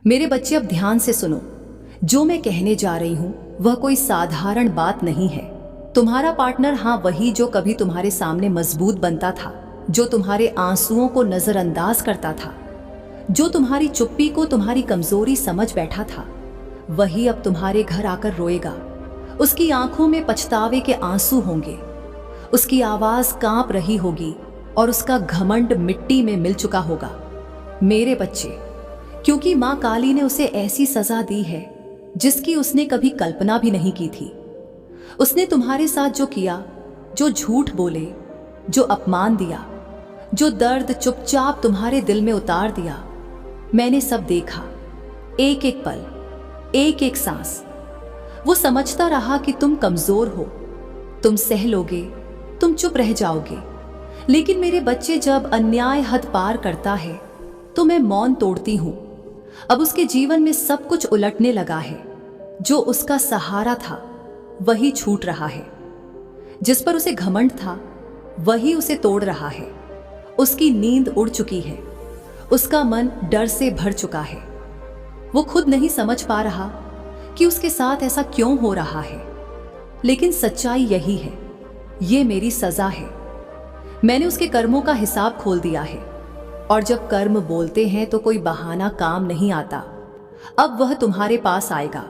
मेरे बच्चे, अब ध्यान से सुनो। जो मैं कहने जा रही हूं वह कोई साधारण बात नहीं है। तुम्हारा पार्टनर, हाँ वही जो कभी तुम्हारे सामने मजबूत बनता था, जो तुम्हारे आंसुओं को नजरअंदाज करता था, जो तुम्हारी चुप्पी को तुम्हारी कमजोरी समझ बैठा था, वही अब तुम्हारे घर आकर रोएगा। उसकी आंखों में पछतावे के आंसू होंगे, उसकी आवाज कांप रही होगी और उसका घमंड मिट्टी में मिल चुका होगा। मेरे बच्चे, क्योंकि मां काली ने उसे ऐसी सजा दी है जिसकी उसने कभी कल्पना भी नहीं की थी। उसने तुम्हारे साथ जो किया, जो झूठ बोले, जो अपमान दिया, जो दर्द चुपचाप तुम्हारे दिल में उतार दिया, मैंने सब देखा। एक एक पल, एक एक सांस। वो समझता रहा कि तुम कमजोर हो, तुम सह लोगे, तुम चुप रह जाओगे। लेकिन मेरे बच्चे, जब अन्याय हद पार करता है तो मैं मौन तोड़ती हूं। अब उसके जीवन में सब कुछ उलटने लगा है। जो उसका सहारा था वही छूट रहा है, जिस पर उसे घमंड था वही उसे तोड़ रहा है। उसकी नींद उड़ चुकी है, उसका मन डर से भर चुका है। वो खुद नहीं समझ पा रहा कि उसके साथ ऐसा क्यों हो रहा है। लेकिन सच्चाई यही है, ये मेरी सजा है। मैंने उसके कर्मों का हिसाब खोल दिया है, और जब कर्म बोलते हैं तो कोई बहाना काम नहीं आता। अब वह तुम्हारे पास आएगा,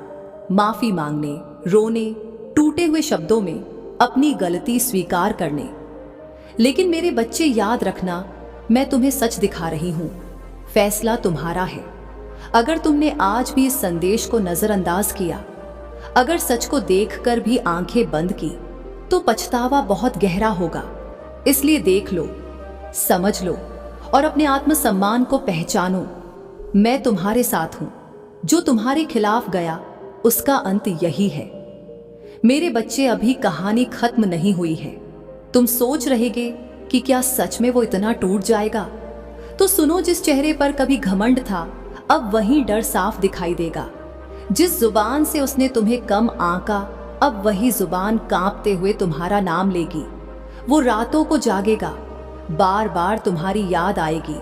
माफी मांगने, रोने, टूटे हुए शब्दों में अपनी गलती स्वीकार करने। लेकिन मेरे बच्चे, याद रखना, मैं तुम्हें सच दिखा रही हूं। फैसला तुम्हारा है। अगर तुमने आज भी इस संदेश को नजरअंदाज किया, अगर सच को देखकर भी आंखें बंद की, तो पछतावा बहुत गहरा होगा। इसलिए देख लो, समझ लो और अपने आत्मसम्मान को पहचानो। मैं तुम्हारे साथ हूं। जो तुम्हारे खिलाफ गया उसका अंत यही है। मेरे बच्चे, अभी कहानी खत्म नहीं हुई है। तुम सोच रहेगे कि क्या सच में वो इतना टूट जाएगा? तो सुनो, जिस चेहरे पर कभी घमंड था, अब वही डर साफ दिखाई देगा। जिस जुबान से उसने तुम्हें कम आंका, अब वही जुबान कांपते हुए तुम्हारा नाम लेगी। वो रातों को जागेगा, बार बार तुम्हारी याद आएगी,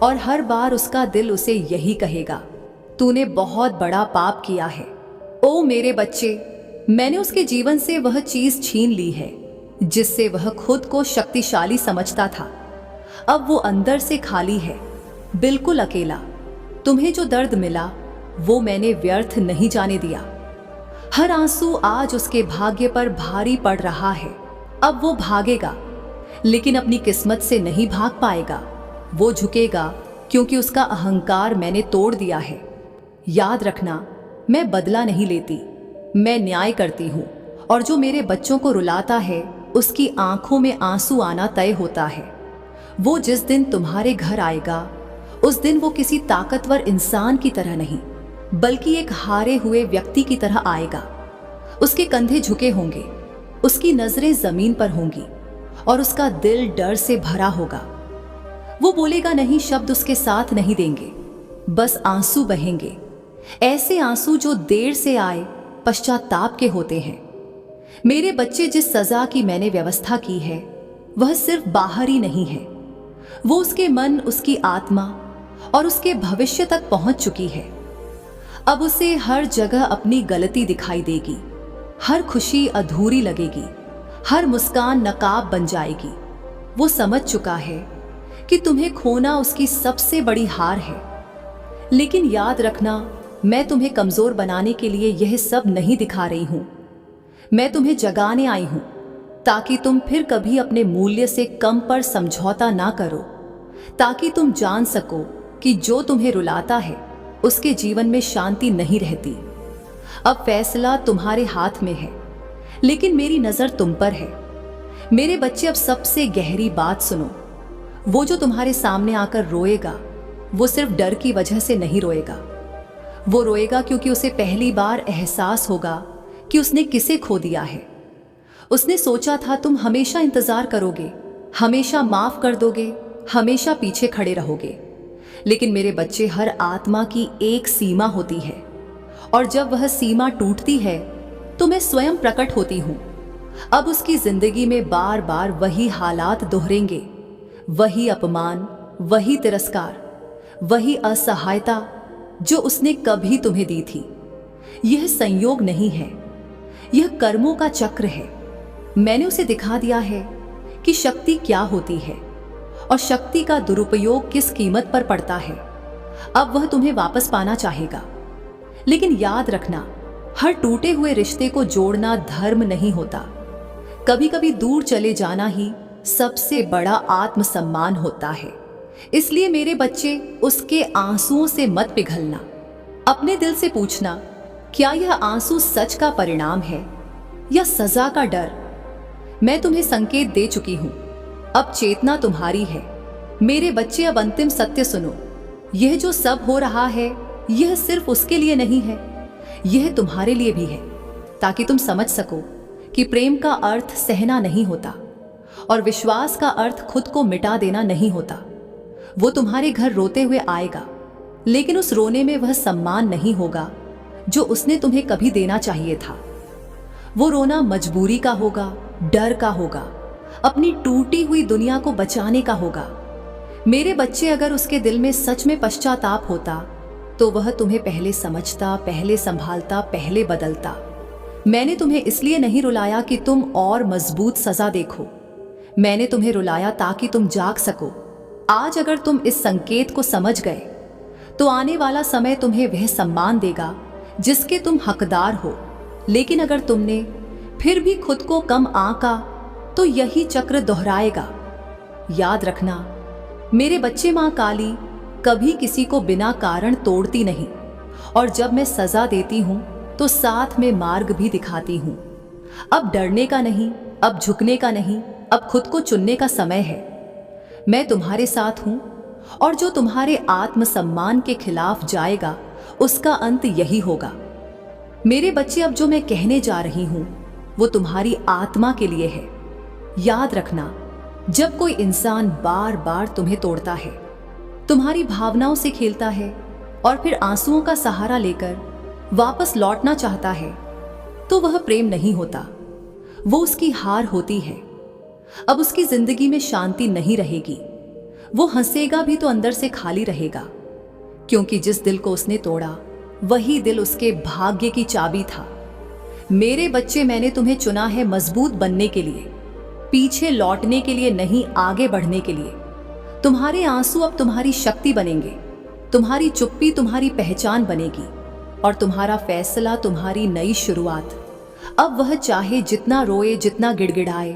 और हर बार उसका दिल उसे यही कहेगा, तूने बहुत बड़ा पाप किया है। ओ मेरे बच्चे, मैंने उसके जीवन से वह चीज छीन ली है जिससे वह खुद को शक्तिशाली समझता था। अब वो अंदर से खाली है, बिल्कुल अकेला। तुम्हें जो दर्द मिला वो मैंने व्यर्थ नहीं जाने दिया। हर आंसू आज उसके भाग्य पर भारी पड़ रहा है। अब वो भागेगा, लेकिन अपनी किस्मत से नहीं भाग पाएगा। वो झुकेगा क्योंकि उसका अहंकार मैंने तोड़ दिया है। याद रखना, मैं बदला नहीं लेती, मैं न्याय करती हूँ। और जो मेरे बच्चों को रुलाता है उसकी आंखों में आंसू आना तय होता है। वो जिस दिन तुम्हारे घर आएगा, उस दिन वो किसी ताकतवर इंसान की तरह नहीं, बल्कि एक हारे हुए व्यक्ति की तरह आएगा। उसके कंधे झुके होंगे, उसकी नजरें जमीन पर होंगी, और उसका दिल डर से भरा होगा। वो बोलेगा नहीं, शब्द उसके साथ नहीं देंगे, बस आंसू बहेंगे। ऐसे आंसू जो देर से आए, पश्चाताप के होते हैं। मेरे बच्चे, जिस सजा की मैंने व्यवस्था की है वह सिर्फ बाहरी नहीं है, वो उसके मन, उसकी आत्मा और उसके भविष्य तक पहुंच चुकी है। अब उसे हर जगह अपनी गलती दिखाई देगी, हर खुशी अधूरी लगेगी, हर मुस्कान नकाब बन जाएगी। वो समझ चुका है कि तुम्हें खोना उसकी सबसे बड़ी हार है। लेकिन याद रखना, मैं तुम्हें कमजोर बनाने के लिए यह सब नहीं दिखा रही हूं। मैं तुम्हें जगाने आई हूं ताकि तुम फिर कभी अपने मूल्य से कम पर समझौता ना करो, ताकि तुम जान सको कि जो तुम्हें रुलाता है उसके जीवन में शांति नहीं रहती। अब फैसला तुम्हारे हाथ में है, लेकिन मेरी नजर तुम पर है। मेरे बच्चे, अब सबसे गहरी बात सुनो। वो जो तुम्हारे सामने आकर रोएगा, वो सिर्फ डर की वजह से नहीं रोएगा। वो रोएगा क्योंकि उसे पहली बार एहसास होगा कि उसने किसे खो दिया है। उसने सोचा था तुम हमेशा इंतजार करोगे, हमेशा माफ कर दोगे, हमेशा पीछे खड़े रहोगे। लेकिन मेरे बच्चे, हर आत्मा की एक सीमा होती है, और जब वह सीमा टूटती है तो मैं स्वयं प्रकट होती हूं। अब उसकी जिंदगी में बार बार वही हालात दोहरेंगे, वही अपमान, वही तिरस्कार, वही असहायता, जो उसने कभी तुम्हें दी थी। यह संयोग नहीं है, यह कर्मों का चक्र है। मैंने उसे दिखा दिया है कि शक्ति क्या होती है और शक्ति का दुरुपयोग किस कीमत पर पड़ता है। अब वह तुम्हें वापस पाना चाहेगा, लेकिन याद रखना, हर टूटे हुए रिश्ते को जोड़ना धर्म नहीं होता। कभी कभी दूर चले जाना ही सबसे बड़ा आत्मसम्मान होता है। इसलिए मेरे बच्चे, उसके आंसुओं से मत पिघलना। अपने दिल से पूछना, क्या यह आंसू सच का परिणाम है या सजा का डर? मैं तुम्हें संकेत दे चुकी हूं, अब चेतना तुम्हारी है। मेरे बच्चे, अब अंतिम सत्य सुनो। यह जो सब हो रहा है, यह सिर्फ उसके लिए नहीं है, यह तुम्हारे लिए भी है, ताकि तुम समझ सको कि प्रेम का अर्थ सहना नहीं होता और विश्वास का अर्थ खुद को मिटा देना नहीं होता। वो तुम्हारे घर रोते हुए आएगा, लेकिन उस रोने में वह सम्मान नहीं होगा जो उसने तुम्हें कभी देना चाहिए था। वो रोना मजबूरी का होगा, डर का होगा, अपनी टूटी हुई दुनिया को बचाने का होगा। मेरे बच्चे, अगर उसके दिल में सच में पश्चाताप होता तो वह तुम्हें पहले समझता, पहले संभालता, पहले बदलता। मैंने तुम्हें इसलिए नहीं रुलाया कि तुम और मजबूत सजा देखो। मैंने तुम्हें रुलाया ताकि तुम जाग सको। आज अगर तुम इस संकेत को समझ गए तो आने वाला समय तुम्हें वह सम्मान देगा जिसके तुम हकदार हो। लेकिन अगर तुमने फिर भी खुद को कम आंका तो यही चक्र दोहराएगा। याद रखना मेरे बच्चे, मां काली कभी किसी को बिना कारण तोड़ती नहीं, और जब मैं सजा देती हूं तो साथ में मार्ग भी दिखाती हूं। अब डरने का नहीं, अब झुकने का नहीं, अब खुद को चुनने का समय है। मैं तुम्हारे साथ हूं, और जो तुम्हारे आत्मसम्मान के खिलाफ जाएगा उसका अंत यही होगा। मेरे बच्चे, अब जो मैं कहने जा रही हूं वो तुम्हारी आत्मा के लिए है। याद रखना, जब कोई इंसान बार बार तुम्हें तोड़ता है, तुम्हारी भावनाओं से खेलता है और फिर आंसुओं का सहारा लेकर वापस लौटना चाहता है, तो वह प्रेम नहीं होता, वो उसकी हार होती है। अब उसकी जिंदगी में शांति नहीं रहेगी। वो हंसेगा भी तो अंदर से खाली रहेगा, क्योंकि जिस दिल को उसने तोड़ा वही दिल उसके भाग्य की चाबी था। मेरे बच्चे, मैंने तुम्हें चुना है मजबूत बनने के लिए, पीछे लौटने के लिए नहीं, आगे बढ़ने के लिए। तुम्हारे आंसू अब तुम्हारी शक्ति बनेंगे, तुम्हारी चुप्पी तुम्हारी पहचान बनेगी, और तुम्हारा फैसला तुम्हारी नई शुरुआत। अब वह चाहे जितना रोए, जितना गिड़गिड़ाए,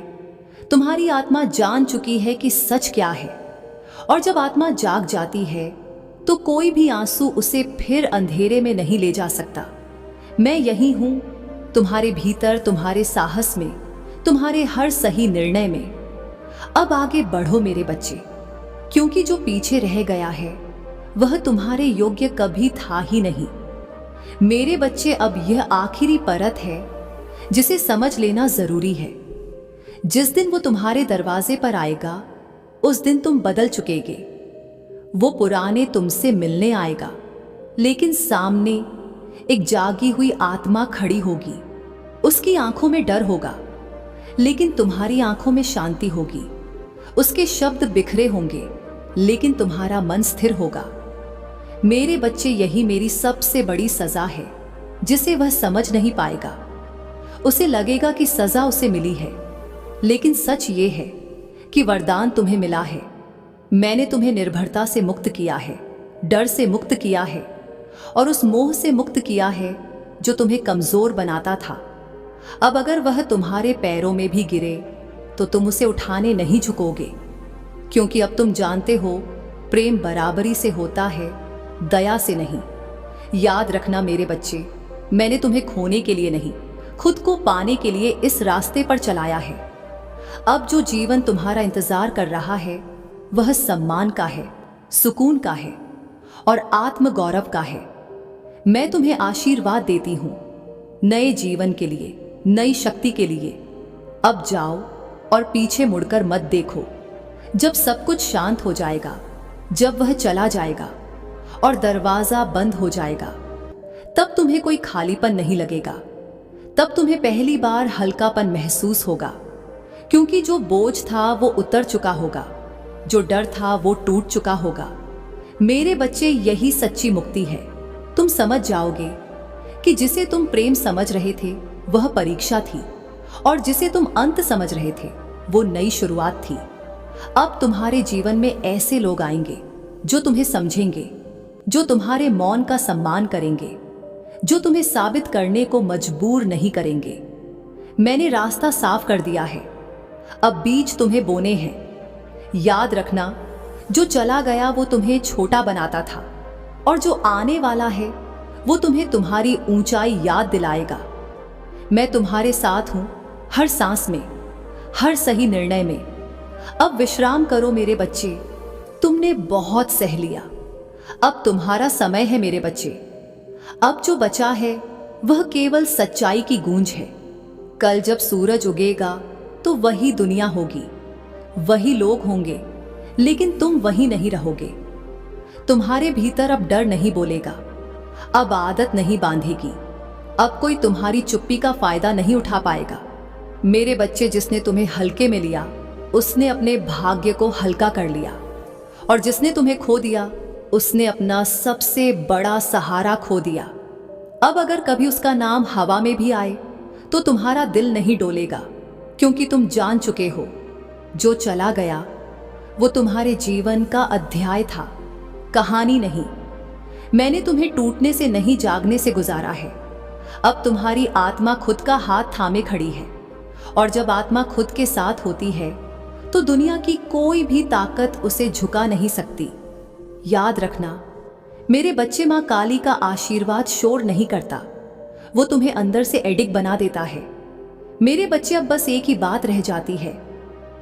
तुम्हारी आत्मा जान चुकी है कि सच क्या है। और जब आत्मा जाग जाती है तो कोई भी आंसू उसे फिर अंधेरे में नहीं ले जा सकता। मैं यही हूं, तुम्हारे भीतर, तुम्हारे साहस में, तुम्हारे हर सही निर्णय में। अब आगे बढ़ो मेरे बच्चे, क्योंकि जो पीछे रह गया है वह तुम्हारे योग्य कभी था ही नहीं। मेरे बच्चे, अब यह आखिरी परत है जिसे समझ लेना जरूरी है। जिस दिन वो तुम्हारे दरवाजे पर आएगा उस दिन तुम बदल चुकेगे। वो पुराने तुमसे मिलने आएगा, लेकिन सामने एक जागी हुई आत्मा खड़ी होगी। उसकी आंखों में डर होगा, लेकिन तुम्हारी आंखों में शांति होगी। उसके शब्द बिखरे होंगे, लेकिन तुम्हारा मन स्थिर होगा। मेरे बच्चे, यही मेरी सबसे बड़ी सजा है जिसे वह समझ नहीं पाएगा। उसे लगेगा कि सजा उसे मिली है, लेकिन सच ये है कि वरदान तुम्हें मिला है। मैंने तुम्हें निर्भरता से मुक्त किया है, डर से मुक्त किया है, और उस मोह से मुक्त किया है जो तुम्हें कमजोर बनाता था। अब अगर वह तुम्हारे पैरों में भी गिरे तो तुम उसे उठाने नहीं झुकोगे, क्योंकि अब तुम जानते हो प्रेम बराबरी से होता है, दया से नहीं। याद रखना मेरे बच्चे, मैंने तुम्हें खोने के लिए नहीं, खुद को पाने के लिए इस रास्ते पर चलाया है। अब जो जीवन तुम्हारा इंतजार कर रहा है वह सम्मान का है, सुकून का है और आत्मगौरव का है। मैं तुम्हें आशीर्वाद देती हूं नए जीवन के लिए, नई शक्ति के लिए। अब जाओ और पीछे मुड़कर मत देखो। जब सब कुछ शांत हो जाएगा, जब वह चला जाएगा और दरवाजा बंद हो जाएगा, तब तुम्हें कोई खालीपन नहीं लगेगा। तब तुम्हें पहली बार हल्कापन महसूस होगा, क्योंकि जो बोझ था वो उतर चुका होगा, जो डर था वो टूट चुका होगा। मेरे बच्चे, यही सच्ची मुक्ति है। तुम समझ जाओगे कि जिसे तुम प्रेम समझ रहे थे वह परीक्षा थी, और जिसे तुम अंत समझ रहे थे वो नई शुरुआत थी। अब तुम्हारे जीवन में ऐसे लोग आएंगे जो तुम्हें समझेंगे, जो तुम्हारे मौन का सम्मान करेंगे, जो तुम्हें साबित करने को मजबूर नहीं करेंगे। मैंने रास्ता साफ कर दिया है, अब बीज तुम्हें बोने हैं। याद रखना, जो चला गया वो तुम्हें छोटा बनाता था, और जो आने वाला है वो तुम्हें तुम्हारी ऊंचाई याद दिलाएगा। मैं तुम्हारे साथ हूं हर सांस में, हर सही निर्णय में। अब विश्राम करो मेरे बच्चे, तुमने बहुत सह लिया। अब तुम्हारा समय है मेरे बच्चे। अब जो बचा है वह केवल सच्चाई की गूंज है। कल जब सूरज उगेगा तो वही दुनिया होगी, वही लोग होंगे, लेकिन तुम वही नहीं रहोगे। तुम्हारे भीतर अब डर नहीं बोलेगा, अब आदत नहीं बांधेगी, अब कोई तुम्हारी चुप्पी का फायदा नहीं उठा पाएगा। मेरे बच्चे, जिसने तुम्हें हल्के में लिया उसने अपने भाग्य को हल्का कर लिया, और जिसने तुम्हें खो दिया उसने अपना सबसे बड़ा सहारा खो दिया। अब अगर कभी उसका नाम हवा में भी आए तो तुम्हारा दिल नहीं डोलेगा, क्योंकि तुम जान चुके हो जो चला गया वो तुम्हारे जीवन का अध्याय था, कहानी नहीं। मैंने तुम्हें टूटने से नहीं, जागने से गुजारा है। अब तुम्हारी आत्मा खुद का हाथ थामे खड़ी है, और जब आत्मा खुद के साथ होती है तो दुनिया की कोई भी ताकत उसे झुका नहीं सकती। याद रखना मेरे बच्चे, माँ काली का आशीर्वाद शोर नहीं करता, वो तुम्हें अंदर से एडिक्ट बना देता है। मेरे बच्चे, अब बस एक ही बात रह जाती है,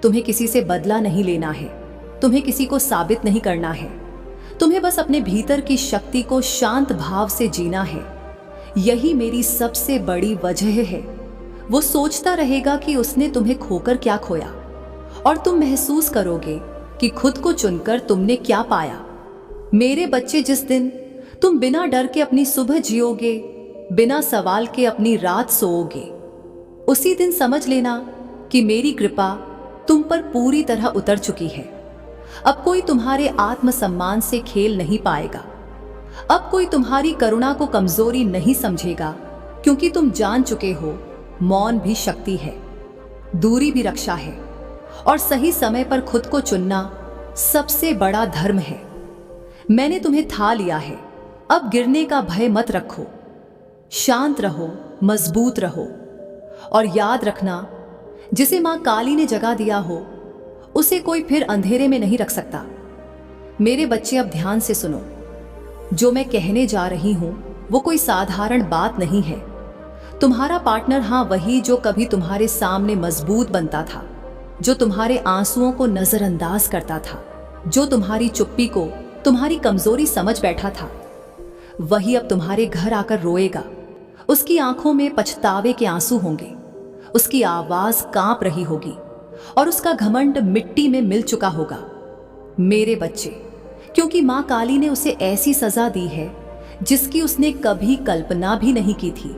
तुम्हें किसी से बदला नहीं लेना है, तुम्हें किसी को साबित नहीं करना है, तुम्हें बस अपने भीतर की शक्ति को शांत भाव से जीना है। यही मेरी सबसे बड़ी वजह है। वो सोचता रहेगा कि उसने तुम्हें खोकर क्या खोया, और तुम महसूस करोगे कि खुद को चुनकर तुमने क्या पाया। मेरे बच्चे, जिस दिन तुम बिना डर के अपनी सुबह जियोगे, बिना सवाल के अपनी रात सोओगे, उसी दिन समझ लेना कि मेरी कृपा तुम पर पूरी तरह उतर चुकी है। अब कोई तुम्हारे आत्मसम्मान से खेल नहीं पाएगा। अब कोई तुम्हारी करुणा को कमजोरी नहीं समझेगा, क्योंकि तुम जान चुके हो मौन भी शक्ति है, दूरी भी रक्षा है, और सही समय पर खुद को चुनना सबसे बड़ा धर्म है। मैंने तुम्हें था लिया है, अब गिरने का भय मत रखो। शांत रहो, मजबूत रहो, और याद रखना, जिसे माँ काली ने जगा दिया हो उसे कोई फिर अंधेरे में नहीं रख सकता। मेरे बच्चे, अब ध्यान से सुनो। जो मैं कहने जा रही हूं वो कोई साधारण बात नहीं है। तुम्हारा पार्टनर, हाँ वही जो कभी तुम्हारे सामने मजबूत बनता था, जो तुम्हारे आंसुओं को नजरअंदाज करता था, जो तुम्हारी चुप्पी को तुम्हारी कमजोरी समझ बैठा था, वही अब तुम्हारे घर आकर रोएगा। उसकी आंखों में पछतावे के आंसू होंगे, उसकी आवाज कांप रही होगी, और उसका घमंड मिट्टी में मिल चुका होगा। मेरे बच्चे, क्योंकि माँ काली ने उसे ऐसी सजा दी है जिसकी उसने कभी कल्पना भी नहीं की थी।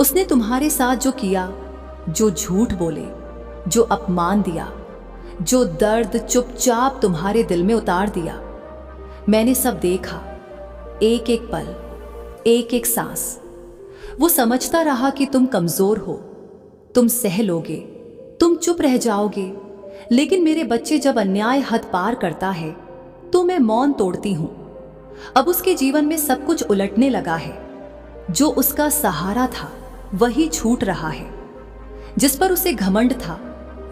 उसने तुम्हारे साथ जो किया, जो झूठ बोले, जो अपमान दिया, जो दर्द चुपचाप तुम्हारे दिल में उतार दिया, मैंने सब देखा। एक एक पल, एक एक सांस। वो समझता रहा कि तुम कमजोर हो, तुम सह लोगे, तुम चुप रह जाओगे। लेकिन मेरे बच्चे, जब अन्याय हद पार करता है तो मैं मौन तोड़ती हूं। अब उसके जीवन में सब कुछ उलटने लगा है। जो उसका सहारा था वही छूट रहा है, जिस पर उसे घमंड था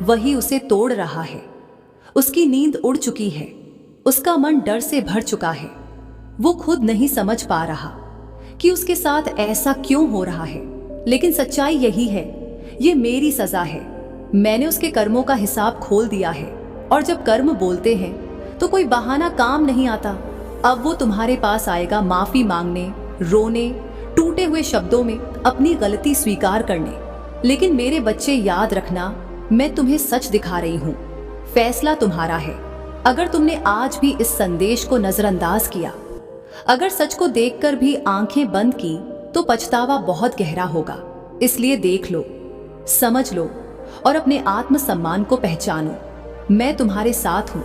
वही उसे तोड़ रहा है। उसकी नींद उड़ चुकी है, उसका मन डर से भर चुका है। वो खुद नहीं समझ पा रहा कि उसके साथ ऐसा क्यों हो रहा है, लेकिन सच्चाई यही है, ये मेरी सजा है। मैंने उसके कर्मों का हिसाब खोल दिया है, और जब कर्म बोलते हैं तो कोई बहाना काम नहीं आता। अब वो तुम्हारे पास आएगा माफी मांगने, रोने, टूटे हुए शब्दों में अपनी गलती स्वीकार करने। लेकिन मेरे बच्चे, याद रखना, मैं तुम्हें सच दिखा रही हूं। फैसला तुम्हारा है। अगर तुमने आज भी इस संदेश को नजरअंदाज किया, अगर सच को देखकर भी आंखें बंद की, तो पछतावा बहुत गहरा होगा। इसलिए देख लो, समझ लो, और अपने आत्मसम्मान को पहचानो। मैं तुम्हारे साथ हूं।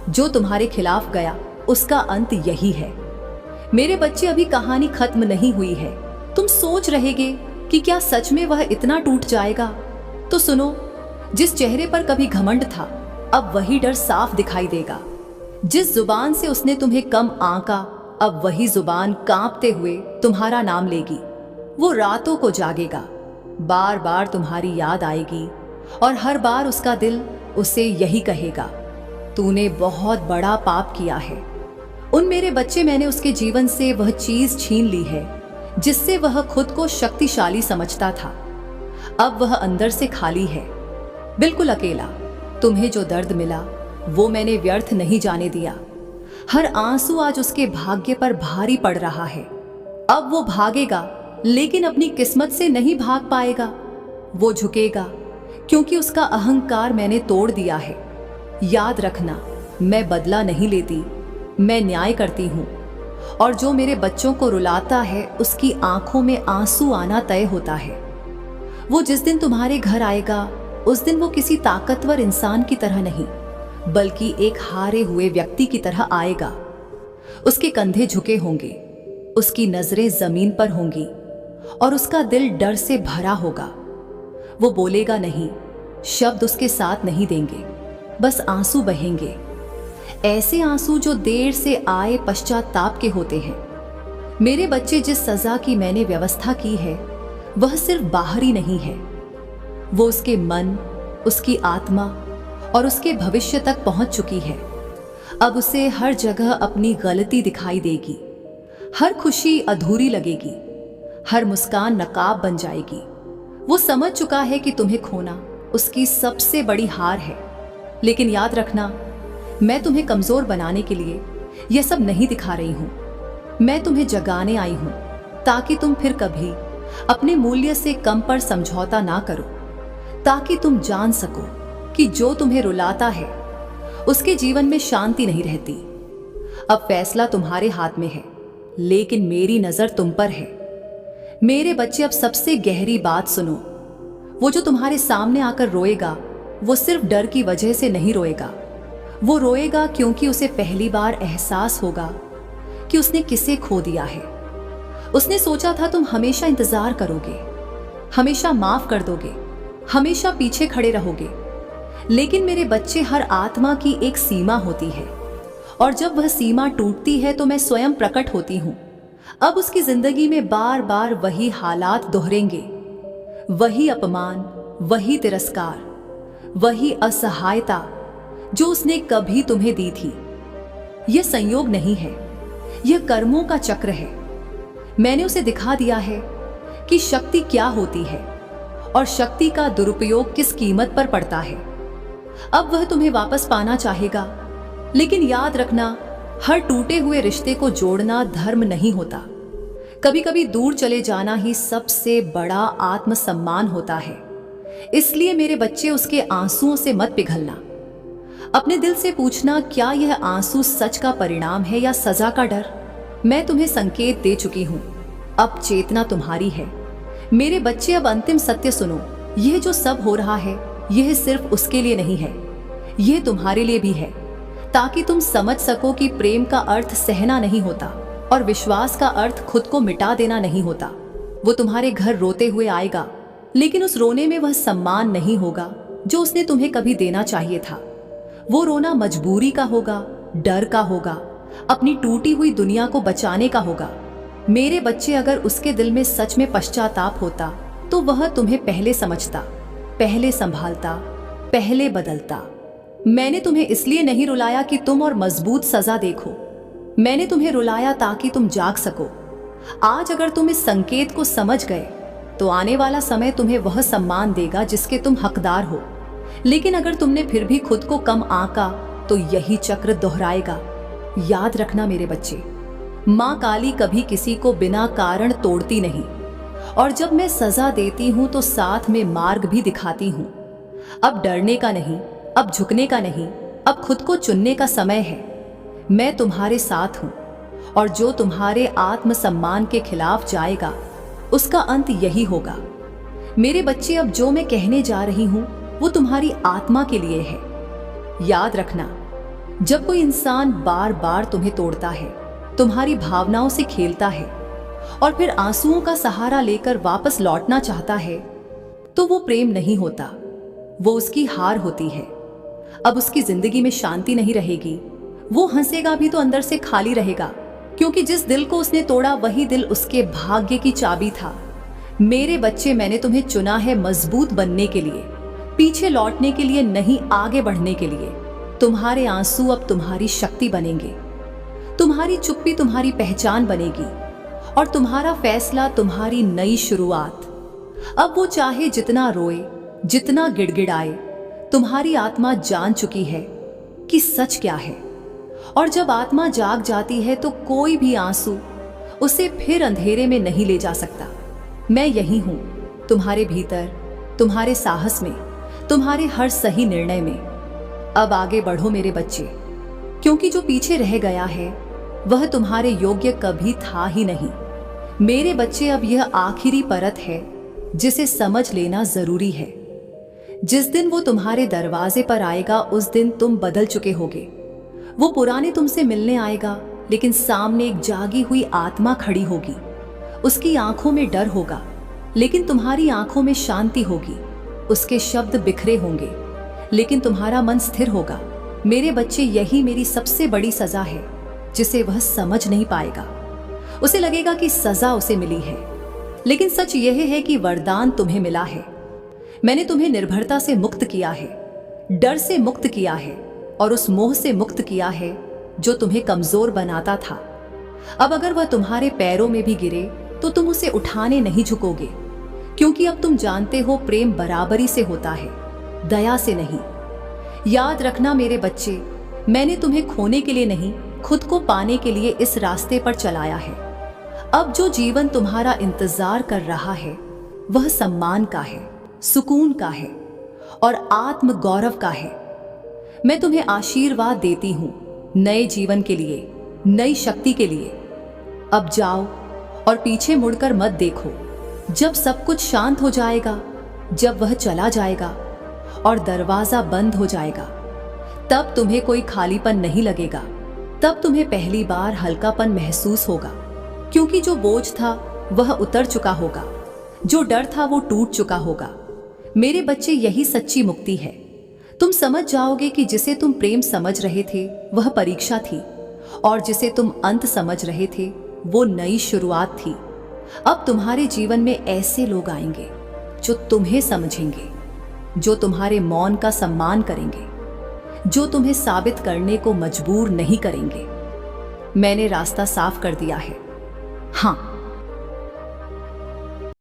जो तुम्हारे खिलाफ गया उसका अंत यही है। मेरे बच्चे, अभी कहानी खत्म नहीं हुई है। तुम सोच रहेगे कि क्या सच में वह इतना टूट जाएगा? तो सुनो, जिस चेहरे पर कभी घमंड था, अब वही डर साफ दिखाई देगा। जिस जुबान से उसने तुम्हें कम आंका, अब वही जुबान कांपते हुए तुम्हारा नाम लेगी। वो रातों को जागेगा, बार बार तुम्हारी याद आएगी और हर बार उसका दिल उसे यही कहेगा, तूने बहुत बड़ा पाप किया है। उन मेरे बच्चे, मैंने उसके जीवन से वह चीज छीन ली है जिससे वह खुद को शक्तिशाली समझता था। अब वह अंदर से खाली है, बिल्कुल अकेला। तुम्हें जो दर्द मिला वो मैंने व्यर्थ नहीं जाने दिया। हर आंसू आज उसके भाग्य पर भारी पड़ रहा है। अब वो भागेगा, लेकिन अपनी किस्मत से नहीं भाग पाएगा। वो झुकेगा क्योंकि उसका अहंकार मैंने तोड़ दिया है। याद रखना, मैं बदला नहीं लेती, मैं न्याय करती हूँ। और जो मेरे बच्चों को रुलाता है उसकी आंखों में आंसू आना तय होता है। वो जिस दिन तुम्हारे घर आएगा, उस दिन वो किसी ताकतवर इंसान की तरह नहीं, बल्कि एक हारे हुए व्यक्ति की तरह आएगा। उसके कंधे झुके होंगे, उसकी नजरें जमीन पर होंगी और उसका दिल डर से भरा होगा। वो बोलेगा नहीं, शब्द उसके साथ नहीं देंगे, बस आंसू बहेंगे। ऐसे आंसू जो देर से आए पश्चाताप के होते हैं। मेरे बच्चे, जिस सजा की मैंने व्यवस्था की है वह सिर्फ बाहरी नहीं है, वो उसके मन, उसकी आत्मा और उसके भविष्य तक पहुंच चुकी है। अब उसे हर जगह अपनी गलती दिखाई देगी, हर खुशी अधूरी लगेगी, हर मुस्कान नकाब बन जाएगी। वो समझ चुका है कि तुम्हें खोना उसकी सबसे बड़ी हार है। लेकिन याद रखना, मैं तुम्हें कमजोर बनाने के लिए यह सब नहीं दिखा रही हूं। मैं तुम्हें जगाने आई हूं ताकि तुम फिर कभी अपने मूल्य से कम पर समझौता ना करो, ताकि तुम जान सको कि जो तुम्हें रुलाता है उसके जीवन में शांति नहीं रहती। अब फैसला तुम्हारे हाथ में है, लेकिन मेरी नजर तुम पर है। मेरे बच्चे, अब सबसे गहरी बात सुनो। वो जो तुम्हारे सामने आकर रोएगा, वो सिर्फ डर की वजह से नहीं रोएगा। वो रोएगा क्योंकि उसे पहली बार एहसास होगा कि उसने किसे खो दिया है। उसने सोचा था तुम हमेशा इंतजार करोगे, हमेशा माफ कर दोगे, हमेशा पीछे खड़े रहोगे। लेकिन मेरे बच्चे, हर आत्मा की एक सीमा होती है और जब वह सीमा टूटती है तो मैं स्वयं प्रकट होती हूँ। अब उसकी जिंदगी में बार बार वही हालात दोहरेंगे, वही अपमान, वही तिरस्कार, वही असहायता जो उसने कभी तुम्हें दी थी। यह संयोग नहीं है, यह कर्मों का चक्र है। मैंने उसे दिखा दिया है कि शक्ति क्या होती है और शक्ति का दुरुपयोग किस कीमत पर पड़ता है। अब वह तुम्हें वापस पाना चाहेगा, लेकिन याद रखना, हर टूटे हुए रिश्ते को जोड़ना धर्म नहीं होता। कभी कभी दूर चले जाना ही सबसे बड़ा आत्मसम्मान होता है। इसलिए मेरे बच्चे, उसके आंसुओं से मत पिघलना। अपने दिल से पूछना, क्या यह आंसू सच का परिणाम है या सजा का डर? मैं तुम्हें संकेत दे चुकी हूं, अब चेतना तुम्हारी है। मेरे बच्चे, अब अंतिम सत्य सुनो। यह जो सब हो रहा है, यह सिर्फ उसके लिए नहीं है, यह तुम्हारे लिए भी है, ताकि तुम समझ सको कि प्रेम का अर्थ सहना नहीं होता और विश्वास का अर्थ खुद को मिटा देना नहीं होता। वो तुम्हारे घर रोते हुए आएगा, लेकिन उस रोने में वह सम्मान नहीं होगा जो उसने तुम्हें कभी देना चाहिए था। वो रोना मजबूरी का होगा, डर का होगा, अपनी टूटी हुई दुनिया को बचाने का होगा। मेरे बच्चे, अगर उसके दिल में सच में पश्चाताप होता तो वह तुम्हें पहले समझता, पहले संभालता, पहले बदलता। मैंने तुम्हें इसलिए नहीं रुलाया कि तुम और मजबूत सजा देखो, मैंने तुम्हें रुलाया ताकि तुम जाग सको। आज अगर तुम इस संकेत को समझ गए तो आने वाला समय तुम्हें वह सम्मान देगा जिसके तुम हकदार हो। लेकिन अगर तुमने फिर भी खुद को कम आंका तो यही चक्र दोहराएगा। याद रखना मेरे बच्चे, माँ काली कभी किसी को बिना कारण तोड़ती नहीं, और जब मैं सजा देती हूँ तो साथ में मार्ग भी दिखाती हूँ। अब डरने का नहीं, अब झुकने का नहीं, अब खुद को चुनने का समय है। मैं तुम्हारे साथ हूँ, और जो तुम्हारे आत्मसम्मान के खिलाफ जाएगा उसका अंत यही होगा। मेरे बच्चे, अब जो मैं कहने जा रही हूँ वो तुम्हारी आत्मा के लिए है। याद रखना, जब कोई इंसान बार बार तुम्हें तोड़ता है तुम्हारी भावनाओं से खेलता है और फिर आंसुओं का सहारा लेकर वापस लौटना चाहता है, तो वो प्रेम नहीं होता, वो उसकी हार होती है। अब उसकी जिंदगी में शांति नहीं रहेगी। वो हंसेगा भी तो अंदर से खाली रहेगा, क्योंकि जिस दिल को उसने तोड़ा वही दिल उसके भाग्य की चाबी था। मेरे बच्चे, मैंने तुम्हें चुना है मजबूत बनने के लिए, पीछे लौटने के लिए नहीं, आगे बढ़ने के लिए। तुम्हारे आंसू अब तुम्हारी शक्ति बनेंगे, तुम्हारी चुप्पी तुम्हारी पहचान बनेगी और तुम्हारा फैसला तुम्हारी नई शुरुआत। अब वो चाहे जितना रोए, जितना गिड़गिड़ाए, तुम्हारी आत्मा जान चुकी है कि सच क्या है। और जब आत्मा जाग जाती है तो कोई भी आंसू उसे फिर अंधेरे में नहीं ले जा सकता। मैं यही हूं, तुम्हारे भीतर, तुम्हारे साहस में, तुम्हारे हर सही निर्णय में। अब आगे बढ़ो मेरे बच्चे, क्योंकि जो पीछे रह गया है वह तुम्हारे योग्य कभी था ही नहीं। मेरे बच्चे, अब यह आखिरी परत है जिसे समझ लेना जरूरी है। जिस दिन वो तुम्हारे दरवाजे पर आएगा उस दिन तुम बदल चुके होगे। वो पुराने तुमसे मिलने आएगा, लेकिन सामने एक जागी हुई आत्मा खड़ी होगी। उसकी आंखों में डर होगा, लेकिन तुम्हारी आंखों में शांति होगी। उसके शब्द बिखरे होंगे, लेकिन तुम्हारा मन स्थिर होगा। मेरे बच्चे, यही मेरी सबसे बड़ी सजा है जिसे वह समझ नहीं पाएगा। उसे लगेगा कि सजा उसे मिली है, लेकिन सच यह है कि वरदान तुम्हें मिला है। मैंने तुम्हें निर्भरता से मुक्त किया है, डर से मुक्त किया है और उस मोह से मुक्त किया है जो तुम्हें कमजोर बनाता था। अब अगर वह तुम्हारे पैरों में भी गिरे तो तुम उसे उठाने नहीं झुकोगे, क्योंकि अब तुम जानते हो प्रेम बराबरी से होता है, दया से नहीं। याद रखना मेरे बच्चे, मैंने तुम्हें खोने के लिए नहीं, खुद को पाने के लिए इस रास्ते पर चलाया है। अब जो जीवन तुम्हारा इंतजार कर रहा है वह सम्मान का है, सुकून का है और आत्म गौरव का है। मैं तुम्हें आशीर्वाद देती हूं नए जीवन के लिए, नई शक्ति के लिए। अब जाओ और पीछे मुड़कर मत देखो। जब सब कुछ शांत हो जाएगा, जब वह चला जाएगा और दरवाजा बंद हो जाएगा, तब तुम्हें कोई खालीपन नहीं लगेगा। तब तुम्हें पहली बार हल्कापन महसूस होगा, क्योंकि जो बोझ था वह उतर चुका होगा, जो डर था वो टूट चुका होगा। मेरे बच्चे, यही सच्ची मुक्ति है। तुम समझ जाओगे कि जिसे तुम प्रेम समझ रहे थे वह परीक्षा थी, और जिसे तुम अंत समझ रहे थे वो नई शुरुआत थी। अब तुम्हारे जीवन में ऐसे लोग आएंगे जो तुम्हें समझेंगे, जो तुम्हारे मौन का सम्मान करेंगे, जो तुम्हें साबित करने को मजबूर नहीं करेंगे। मैंने रास्ता साफ कर दिया है। हाँ,